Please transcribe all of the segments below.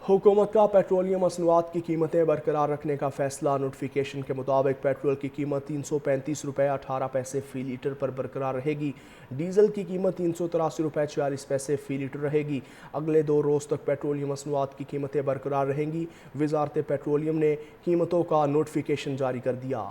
हुकूमत का पेट्रोलियम मसनूआत की कीमतें बरकरार रखने का फैसला। नोटिफिकेशन के मुताबिक पेट्रोल की कीमत 335 रुपये 18 पैसे फ़ी लीटर पर बरकरार रहेगी। डीजल की कीमत 383 रुपये 40 पैसे फ़ी लीटर रहेगी। अगले 2 रोज़ तक पेट्रोलियम मसनूआत की कीमतें बरकरार रहेंगी। वज़ारत पेट्रोलियम ने कीमतों का नोटिफिकेशन जारी कर दिया।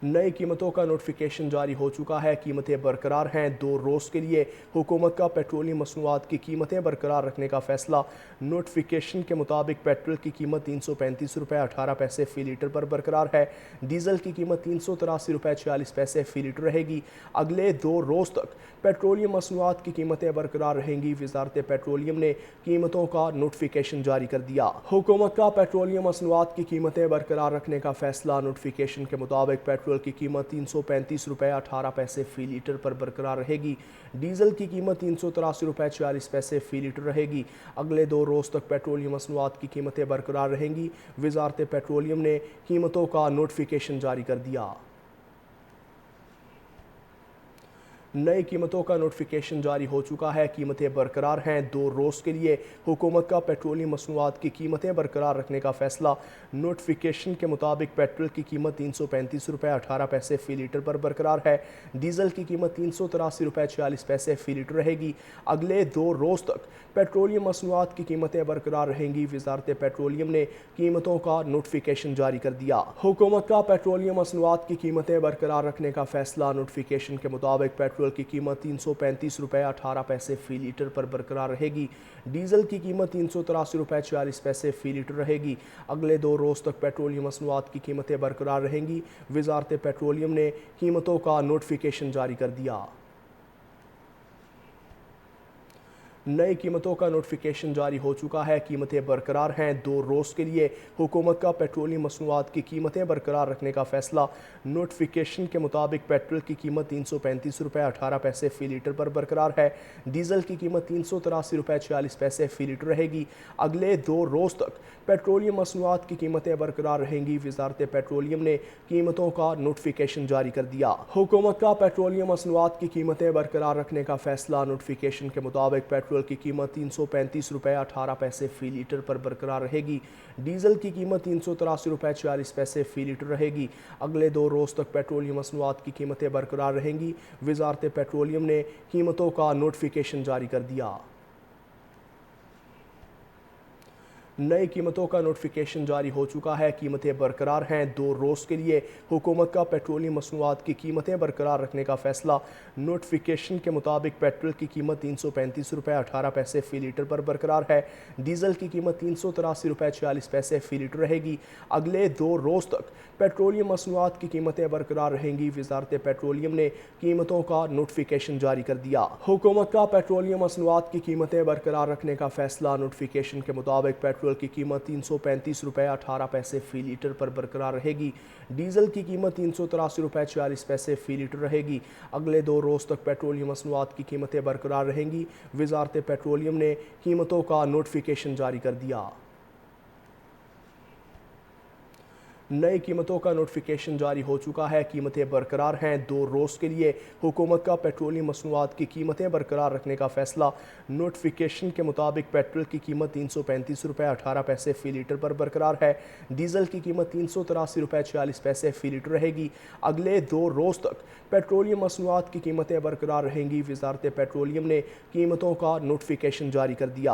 नई कीमतों का नोटिफिकेशन जारी हो चुका है। कीमतें बरकरार हैं। 2 रोज़ के लिए हुकूमत का पेट्रोलियम मसनूआत की कीमतें बरकरार रखने का फैसला। नोटिफिकेशन के मुताबिक पेट्रोल की कीमत 335 रुपये 18 पैसे फ़ी लीटर पर बरकरार है। डीजल की कीमत 383 रुपये 40 पैसे फ़ी लीटर रहेगी। अगले 2 रोज़ तक पेट्रोलियम मसनूआत की कीमतें बरकरार रहेंगी। वज़ारत पेट्रोलियम ने कीमतों का नोटिफिकेशन जारी कर दिया। हुकूमत का पेट्रोलियम मसनूआत की कीमतें बरकरार रखने का फैसला। नोटिफिकेशन के मुताबिक पेट्रोल की कीमत 335 रुपये 18 पैसे फ़ी लीटर पर बरकरार रहेगी। डीजल की कीमत 383 रुपये 40 पैसे फ़ी लीटर रहेगी। अगले 2 रोज़ तक पेट्रोलियम मसनूआत की कीमतें बरकरार रहेंगी। वज़ारत पेट्रोलियम ने कीमतों का नोटिफिकेशन जारी कर दिया। नई कीमतों का नोटिफिकेशन जारी हो चुका है। कीमतें बरकरार हैं। 2 रोज़ के लिए हुकूमत का पेट्रोलियम मसनूआत की कीमतें बरकरार रखने का फैसला। नोटिफिकेशन के मुताबिक पेट्रोल की कीमत 335 रुपये 18 पैसे फ़ी लीटर पर बरकरार है। डीजल की कीमत 383 रुपये 40 पैसे फ़ी लीटर रहेगी। अगले 2 रोज़ तक पेट्रोलियम मसनूआत की कीमतें बरकरार रहेंगी। वज़ारत पेट्रोलियम ने कीमतों का नोटिफिकेशन जारी कर दिया। हुकूमत का पेट्रोलियम मसनूआत की कीमतें बरकरार रखने का फैसला। नोटिफिकेशन के मुताबिक पेट्रोल की कीमत 335 रुपये 18 पैसे फ़ी लीटर पर बरकरार रहेगी। डीजल की कीमत 383 रुपये 40 पैसे फ़ी लीटर रहेगी। अगले 2 रोज़ तक पेट्रोलियम मसनूआत की कीमतें बरकरार रहेंगी। वज़ारत पेट्रोलियम ने कीमतों का नोटिफिकेशन जारी कर दिया। नई कीमतों का नोटिफिकेशन जारी हो चुका है। कीमतें बरकरार हैं। 2 रोज़ के लिए हुकूमत का पेट्रोलियम मसनूआत की कीमतें बरकरार रखने का फैसला। नोटिफिकेशन के मुताबिक पेट्रोल की कीमत 335 रुपये 18 पैसे फ़ी लीटर पर बरकरार है। डीजल की कीमत 383 रुपये 40 पैसे फ़ी लीटर रहेगी। अगले 2 रोज़ तक पेट्रोलियम मसनूआत की कीमतें बरकरार रहेंगी। वज़ारत पेट्रोलियम ने कीमतों का नोटिफिकेशन जारी कर दिया। हुकूमत का पेट्रोलियम मसनूआत की कीमतें बरकरार रखने का फैसला। नोटिफिकेशन के मुताबिक पेट्रोल की कीमत 335 रुपये 18 पैसे फ़ी लीटर पर बरकरार रहेगी। डीजल की कीमत 383 रुपये 40 पैसे फ़ी लीटर रहेगी। अगले 2 रोज़ तक पेट्रोलियम मसनूआत की कीमतें बरकरार रहेंगी। वज़ारत पेट्रोलियम ने कीमतों का नोटिफिकेशन जारी कर दिया। नई कीमतों का नोटिफिकेशन जारी हो चुका है। कीमतें बरकरार हैं। 2 रोज़ के लिए हुकूमत का पेट्रोलियम मसनूआत की कीमतें बरकरार रखने का फैसला। नोटिफिकेशन के मुताबिक पेट्रोल की कीमत 335 रुपये 18 पैसे फ़ी लीटर पर बरकरार है। डीजल की कीमत 383 रुपये 40 पैसे फ़ी लीटर रहेगी। अगले 2 रोज़ तक पेट्रोलियम मसनूआत की कीमतें बरकरार रहेंगी। वज़ारत पेट्रोलियम ने कीमतों का नोटिफिकेशन जारी कर दिया। हुकूमत का पेट्रोलियम मसनूआत की कीमतें बरकरार रखने का फैसला। नोटिफिकेशन के मुताबिक पेट्रोल की कीमत 335 रुपये 18 पैसे फ़ी लीटर पर बरकरार रहेगी। डीजल की कीमत 383 रुपये 40 पैसे फ़ी लीटर रहेगी। अगले 2 रोज़ तक पेट्रोलियम मसनूआत की कीमतें बरकरार रहेंगी। वज़ारत पेट्रोलियम ने कीमतों का नोटिफिकेशन जारी कर दिया। नई कीमतों का नोटिफिकेशन जारी हो चुका है। कीमतें बरकरार हैं। 2 रोज़ के लिए हुकूमत का पेट्रोलियम मसनूआत की कीमतें बरकरार रखने का फैसला। नोटिफिकेशन के मुताबिक पेट्रोल की कीमत 335 रुपये 18 पैसे फ़ी लीटर पर बरकरार है। डीजल की कीमत 383 रुपये 40 पैसे फ़ी लीटर रहेगी। अगले 2 रोज़ तक पेट्रोलियम मसनूआत की कीमतें बरकरार रहेंगी। वज़ारत पेट्रोलियम ने कीमतों का नोटिफिकेशन जारी कर दिया।